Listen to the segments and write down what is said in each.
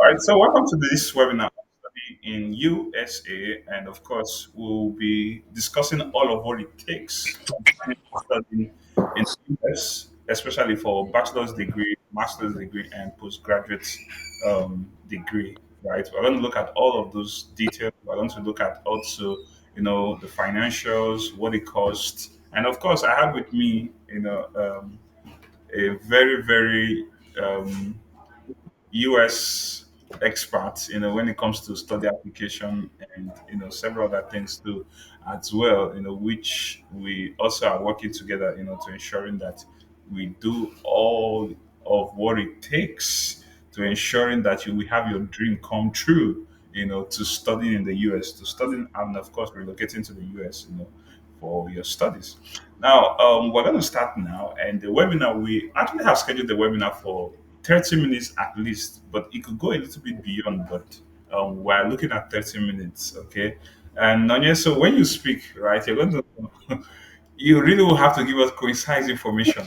All right, so welcome to this webinar on study in USA, and of course, we'll be discussing all of what it takes concerning studying in the US, especially for bachelor's degree, master's degree, and postgraduate degree. Right, we're going to look at all of those details. We're going to look at also, the financials, what it costs, and of course, I have with me, a very, very US experts, when it comes to study application and several other things too, as well, which we also are working together, to ensuring that we do all of what it takes to ensuring that you will have your dream come true, to studying in the US, to studying and of course relocating to the US, for your studies. Now, we're going to start now, and the webinar we actually have scheduled the webinar for 30 minutes at least, but it could go a little bit beyond. But we're looking at 30 minutes, okay? And Nanya, so when you speak, right, you're going to, you really will have to give us concise information,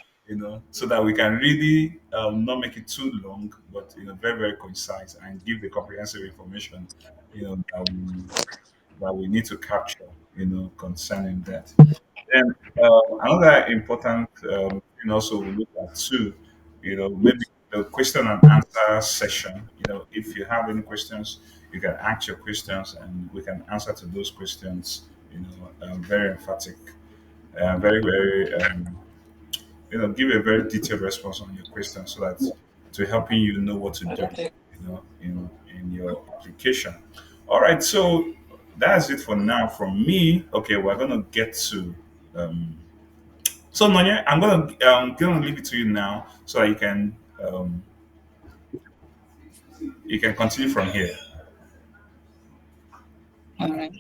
so that we can really not make it too long, but very, very concise and give the comprehensive information, that we need to capture, concerning that. And another important thing also we look at too, maybe the question and answer session. If you have any questions, you can ask your questions, and we can answer to those questions. Very emphatic, very, very, give a very detailed response on your question, so that to helping you know what to do, in your application. All right, so that's it for now from me. Okay, we're gonna get to um, so Nonya, I'm gonna leave it to you now so that you can continue from here. All right.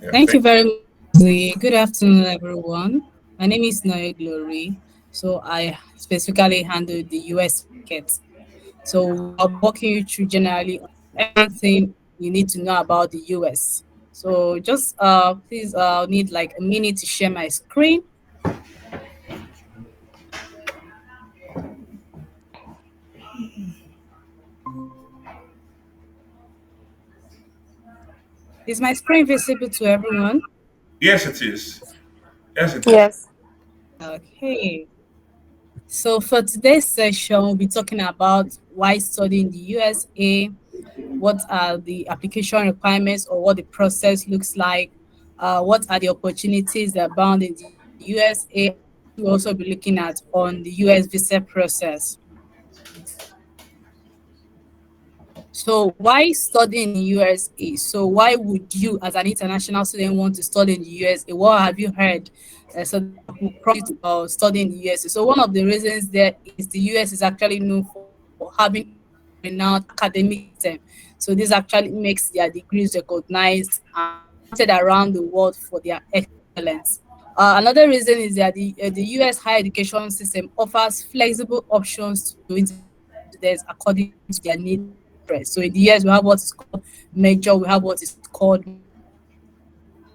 Yeah, Thank thank you very much. Lee. Good afternoon, everyone. My name is Noe Glory. So I specifically handle the US market. So I'll be walking you through generally on everything you need to know about the US. So just please need like a minute to share my screen. Is my screen visible to everyone? Yes, it is. Yes, it is. Yes. Okay. So for today's session, we'll be talking about why study in the USA, what are the application requirements or what the process looks like, what are the opportunities that abound in the USA, we'll also be looking at on the US visa process. So why study in the USA? So why would you as an international student want to study in the USA? What have you heard so that will prompt you to study in the USA? So one of the reasons there is the US is actually known for having a world-renowned academic system. So this actually makes their degrees recognized and counted around the world for their excellence. Another reason is that the US higher education system offers flexible options to international students according to their needs and interests. So in the US, we have what is called major, we have what is called minor.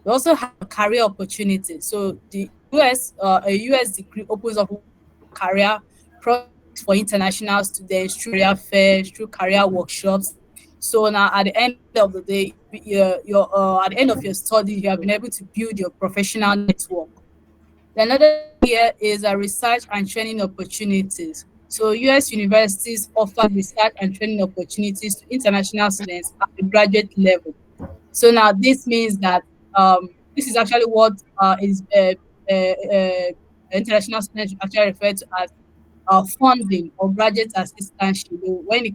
We also have career opportunities. So the a US degree opens up career prospects for international students through career fairs, through career workshops. So now at the end of the day, at the end of your studies, you have been able to build your professional network. Another thing here is research and training opportunities. So US universities offer research and training opportunities to international students at the graduate level. So now this means that this is actually what is international students actually refer to as funding or graduate assistance. When you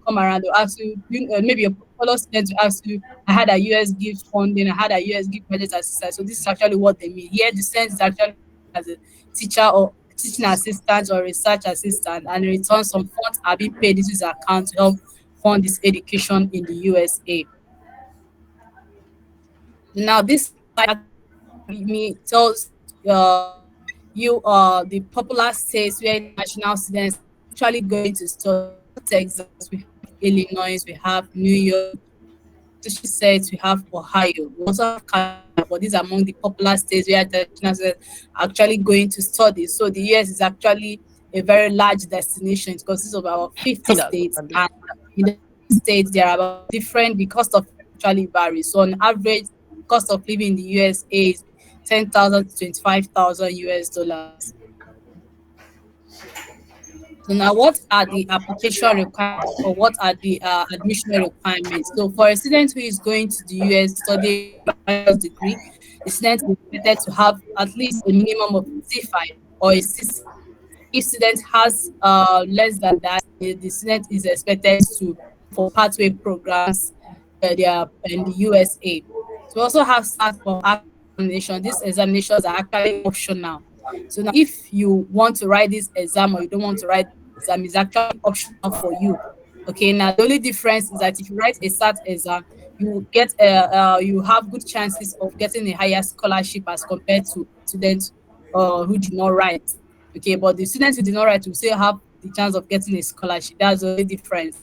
come around, they'll ask you, maybe your fellow students will ask you, I had a US gives funding, I had a US give graduate assistance. So this is actually what they mean. Here the sense is actually as a teacher or teaching assistant or research assistant, and in return some funds are being paid into his account to help fund this education in the USA. Now this slide actually me tells you the popular states where international students are actually going to study. We have Texas, we have Illinois, we have New York, Massachusetts, we have Ohio, we also have California, but these are among the popular states where international students are actually going to study. So the US is actually a very large destination. It consists of about 50 That's states, what I and in the 50 states there are about different. The cost of living actually varies. So on average, cost of living in the USA is 10,000 to 25,000 US dollars. So now, what are the application requirements, or what are the admission requirements? So for a student who is going to the US studying for a bachelor's degree, the student is expected to have at least a minimum of C5 or a CC. If student has less than that, the student is expected to go for pathway programs they are in the USA. So we also have start of actual examination. These examinations are actually optional. So now if you want to write this exam or you don't want to write this exam, it's actually optional for you. Okay, now the only difference is that if you write a SAT exam, you have good chances of getting a higher scholarship as compared to students who do not write. Okay, but the students who did not write will still have the chance of getting a scholarship. That's the only difference.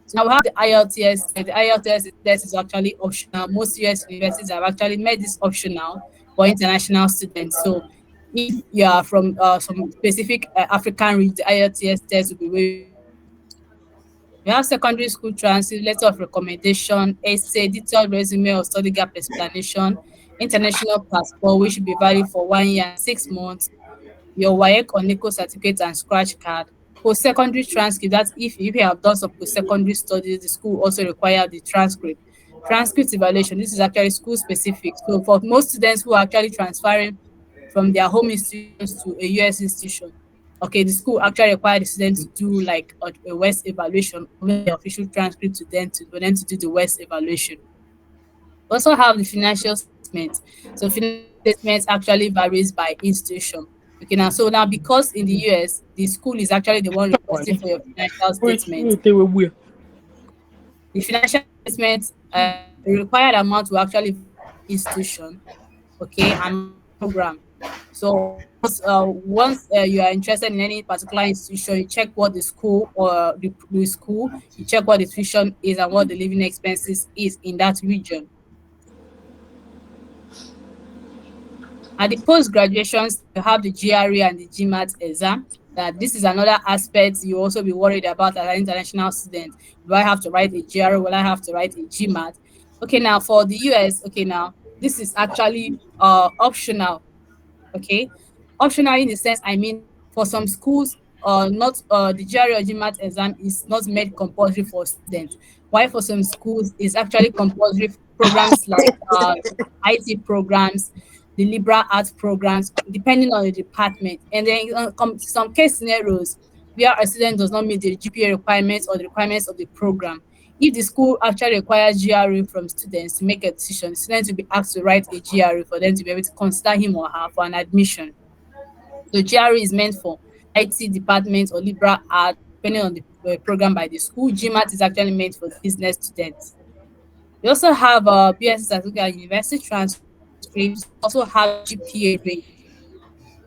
So now we have the IELTS. The IELTS test is actually optional. Most US universities have actually made this optional for international students. So if you are from some specific African region, the IELTS test will be waived for you. We have secondary school transcript, letter of recommendation, essay, detailed resume or study gap explanation, international passport, which should be valid for 1 year and 6 months, your WAEC or NECO certificate and scratch card. Post-secondary transcript, that's if you have done some post-secondary studies, the school also require the transcript. Transcript evaluation, this is actually school specific. So for most students who are actually transferring from their home institutions to a US institution, okay, the school actually require the students to do like a West evaluation, even the official transcript to them to for them to do the West evaluation. We also have the financial statement. So financial statement actually varies by institution. Okay, now because in the US, the school is actually the one requesting for your financial statement. Wait, wait. The financial statement, the required amount will actually vary by institution, okay, and also program. So once you are interested in any particular institution, you check what the school or the school, you check what the tuition is and what the living expenses is in that region. At the post-graduation, you have the GRE and the GMAT exam. That this is another aspect you also be worried about as an international student. Do I have to write a GRE? Will I have to write a GMAT? Okay, now for the US, okay, now this is actually optional. Okay, optional in the sense, I mean, for some schools, not the GRE or GMAT exam is not made compulsory for students, while for some schools is actually compulsory for programs like IT programs, the liberal arts programs, depending on the department. And then some case scenarios where a student does not meet the GPA requirements or the requirements of the program, if the school actually requires GRE from students to make a decision, students will be asked to write a GRE for them to be able to consider him or her for an admission. So GRE is meant for IT department or liberal arts, depending on the program by the school. GMAT is actually meant for the business students. We also have BSc certificate and university transcripts. We also have the GPA range.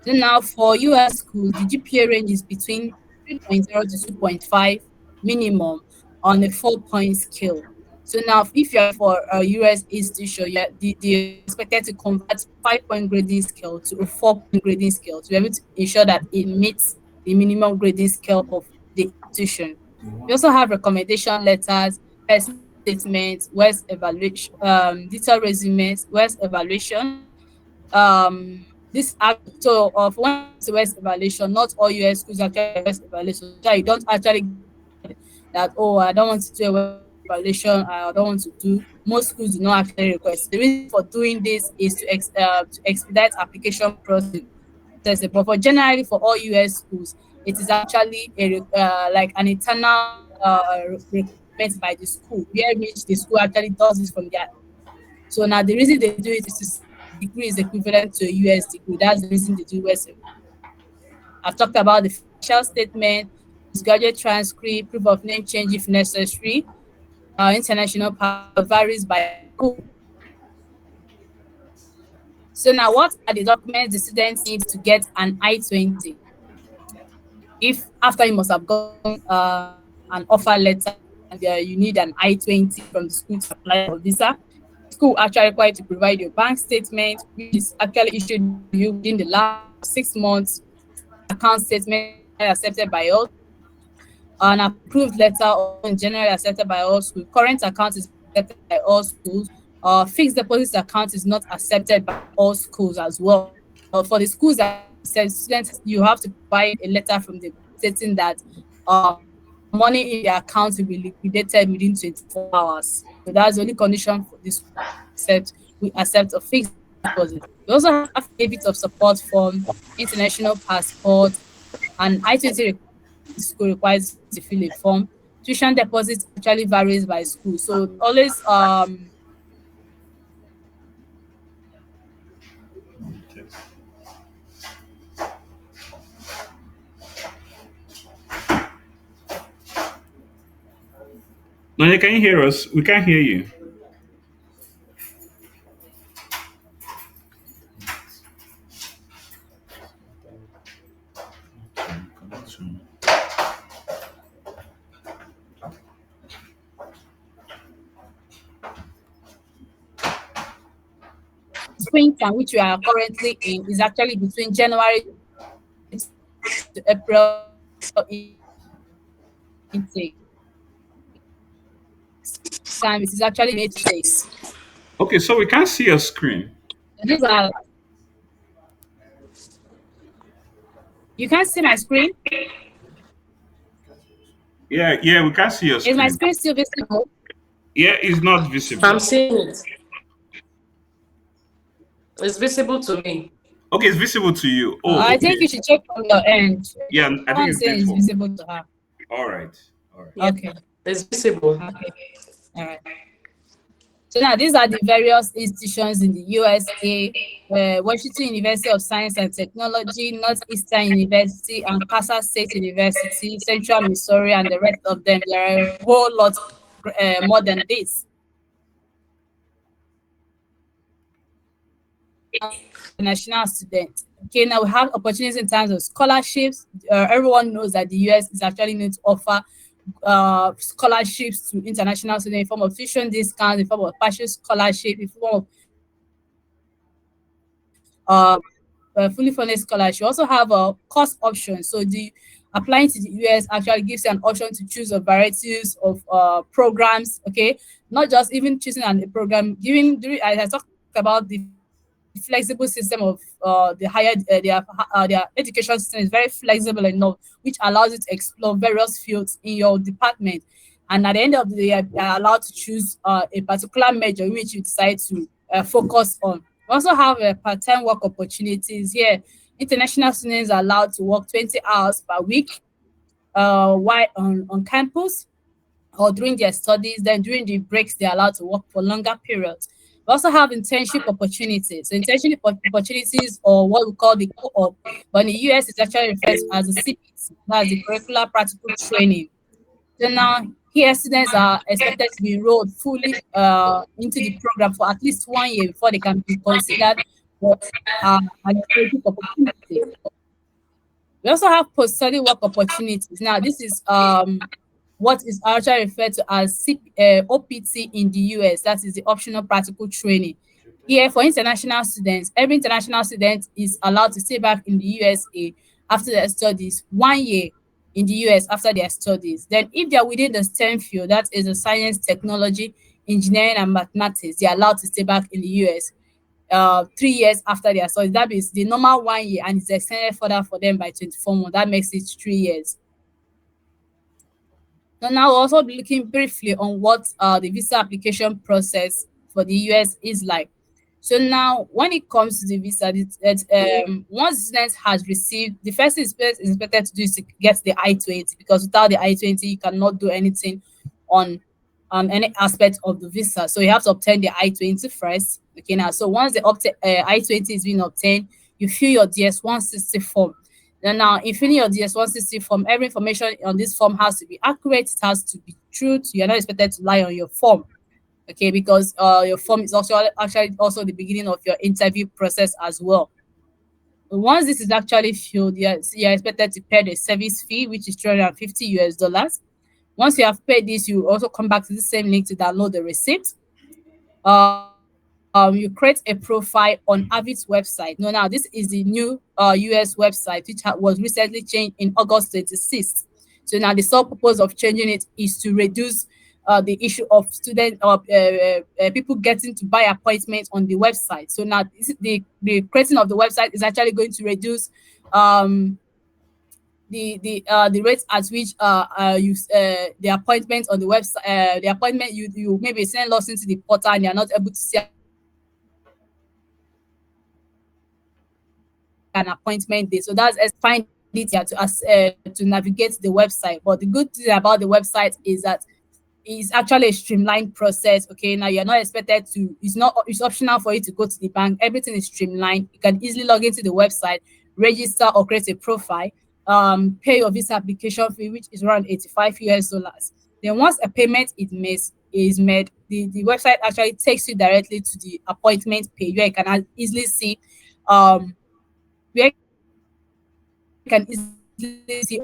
So now for US schools, the GPA range is between 3.0 to 2.5 minimum on a 4-point scale. So now if you're for a US institution, you're expected to convert 5-point grading scale to a 4-point grading scale to be able to ensure that it meets the minimum grading scale of the institution. We also have recommendation letters, personal statements, West evaluation, detailed resumes, West evaluation, this act so of when it comes to West evaluation, not all US schools actually have West evaluation. So you don't actually get scared that, oh, I don't want to do a West evaluation, I don't want to do. Most schools do not actually request. The reason for doing this is to expedite application process. But for generally for all US schools, it is actually like an internal requirement by the school, where which the school actually does this from their end. So now the reason they do it is to see that the degree is equivalent to a US degree. That's the reason they do US evaluation. I've talked about the financial statement, postgraduate transcript, proof of name change if necessary. International passport varies by the school. So now what are the documents the students need to get an I-20? If after you must have gotten an offer letter and you need an I-20 from the school to apply for visa, the school actually required to provide your bank statement, which is actually issued to you within the last 6 months, savings account statement accepted by all schools. An approved letter also in generally accepted by all schools. Current account is accepted by all schools. Fixed deposit account is not accepted by all schools as well. For the schools that accept students, you have to provide a letter from the stating that the money in the account will be liquidated within 24 hours. So that's the only condition for the school that we accept a fixed deposit. We also have affidavit of support form, international passport, and I-20 requirements. Every school requires students to fill a form. Tuition deposit actually varies by school. So always Okay. Nonya, can you hear us? We can't hear you. spring term, which we are currently in, is actually between January to April intake. Time it is actually May to 6. Okay, so we can't see your screen. These are you can't see my screen. Yeah, yeah, we can't see your Is my screen. screen still visible? Yeah, it's not I'm visible. seeing it. It's visible to me. Okay, it's visible to you. Oh, I think okay. you should check from your end. Yeah, I think Someone it's saying it's visible. visible to her. All right. All right. Yeah, Okay, it's visible. okay, all right. So now these are the various institutions in the USA: Washington University of Science and Technology, Northeastern University, and Kansas State University, Central Missouri, and the rest of them. There are a whole lot more than this. International student. Okay, now we have opportunities in terms of scholarships. Everyone knows that the US is actually going to offer scholarships to international students in form of tuition discounts, in form of partial scholarship, in form of fully funded scholarship. You also have a course option. So the applying to the US actually gives you an option to choose a varieties of programs. Okay, not just even choosing a program. Giving during I talked about the flexible system of their education system is very flexible enough, which allows you to explore various fields in your department. And at the end of the day, you are allowed to choose a particular major in which you decide to focus on. We also have part-time work opportunities here. International students are allowed to work 20 hours per week while on campus or during their studies. Then during the breaks, they're allowed to work for longer periods. We also have internship opportunities. So internship opportunities, or what we call the co-op, but in the US it's actually referred to as the CPT. That's the curricular practical training. So now here students are expected to be enrolled fully into the program for at least 1 year before they can be considered for an internship opportunity. We also have post-study work opportunities. Now, this is what is actually referred to as OPT in the US. That is the optional practical training. Here, for international students, every international student is allowed to stay back in the USA after their studies, 1 year in the US after their studies. Then, if they are within the STEM field, that is the science, technology, engineering, and mathematics, they are allowed to stay back in the US 3 years after their studies. That means the normal 1 year and it's extended further for them by 24 months. That makes it 3 years. So now we'll also be looking briefly on what the visa application process for the US is like. So now when it comes to the visa, once student has received, the first thing is expected to do is to get the I-20, because without the I-20 you cannot do anything on any aspect of the visa. So you have to obtain the I-20 first. Okay, now so once the I-20 is being obtained, you fill your DS-160 form. Now, in filling your DS-160 form, every information on this form has to be accurate. It has to be true. You're not expected to lie on your form, okay? Because your form is also actually also the beginning of your interview process as well. Once this is actually filled, you're expected to pay the service fee, which is $350. Once you have paid this, you also come back to the same link to download the receipt. you create a profile on Avid's website. No, now this is the new US website, which was recently changed in August 26th. So now the sole purpose of changing it is to reduce the issue of student or people getting to buy appointments on the website. So now the creating of the website is actually going to reduce um the rate at which you the appointment on the website, the appointment you maybe send lost into the portal and you're not able to see an appointment date. So that's find it easier to navigate the website. But the good thing about the website is that it's actually a streamlined process. Okay, now you're not expected to. It's optional for you to go to the bank. Everything is streamlined. You can easily log into the website, register or create a profile, pay your visa application fee, which is around $85. Then once a payment is made, the website actually takes you directly to the appointment page where you can easily see um where you can easily see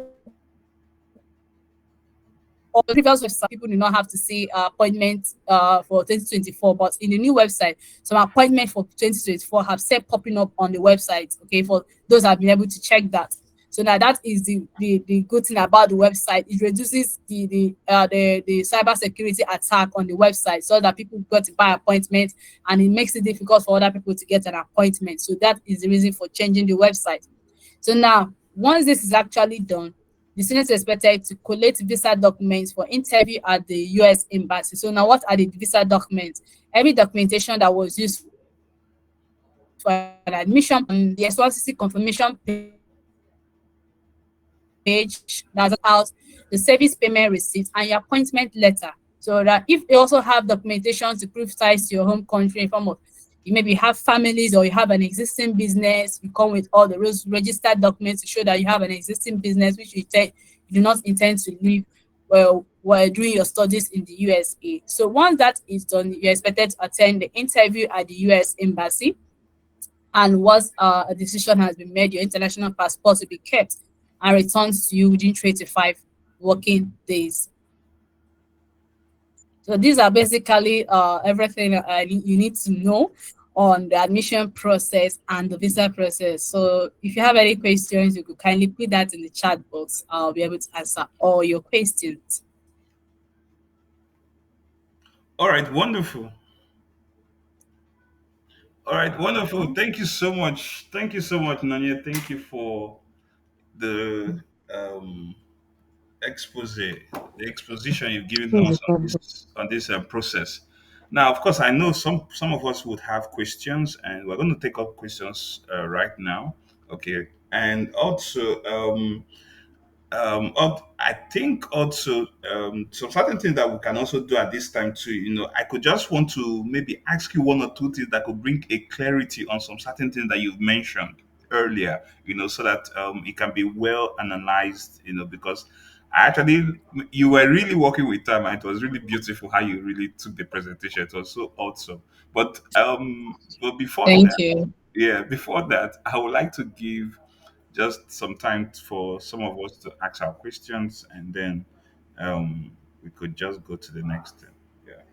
all the previous website. People do not have to see appointments for 2024, but in the new website, some appointment for 2024 have set popping up on the website. Okay, for those that have been able to check that. So now that is the good thing about the website. It reduces the cyber security attack on the website so that people got to buy appointments, and it makes it difficult for other people to get an appointment. So that is the reason for changing the website. So now, once this is actually done, the student is expected to collect visa documents for interview at the US embassy. So now, what are the visa documents? Every documentation that was used for an admission process, the S1CC confirmation page that's out, the service payment receipt, and your appointment letter. So that if you also have documentation to prove ties to your home country in form of, you maybe have families or you have an existing business, you come with all the rules, registered documents to show that you have an existing business which you do not intend to leave while doing your studies in the USA. So once that is done, you're expected to attend the interview at the US embassy. And once a decision has been made, your international passport will be kept and returned to you within 3 to 5 working days. So these are basically everything you need to know on the admission process and the visa process. So if you have any questions, you could kindly put that in the chat box. I'll be able to answer all your questions. All right, wonderful. All right, wonderful. Welcome. Thank you so much. Thank you so much, Nanya. Thank you for the um, the exposition you've given us on this process. Now, of course, I know some of us would have questions, and we're going to take up questions right now. Okay, and also I think also some certain things that we can also do at this time too. I could just want to maybe ask you one or two things that could bring a clarity on some certain things that you've mentioned earlier. So that it can be well analyzed. Because I actually you were really working with time, and it was really beautiful how you really took the presentation. It was so awesome. But before Thank that, you. yeah, before that, I would like to give just some time for some of us to ask our questions, and then we could just go to the next thing. Yeah.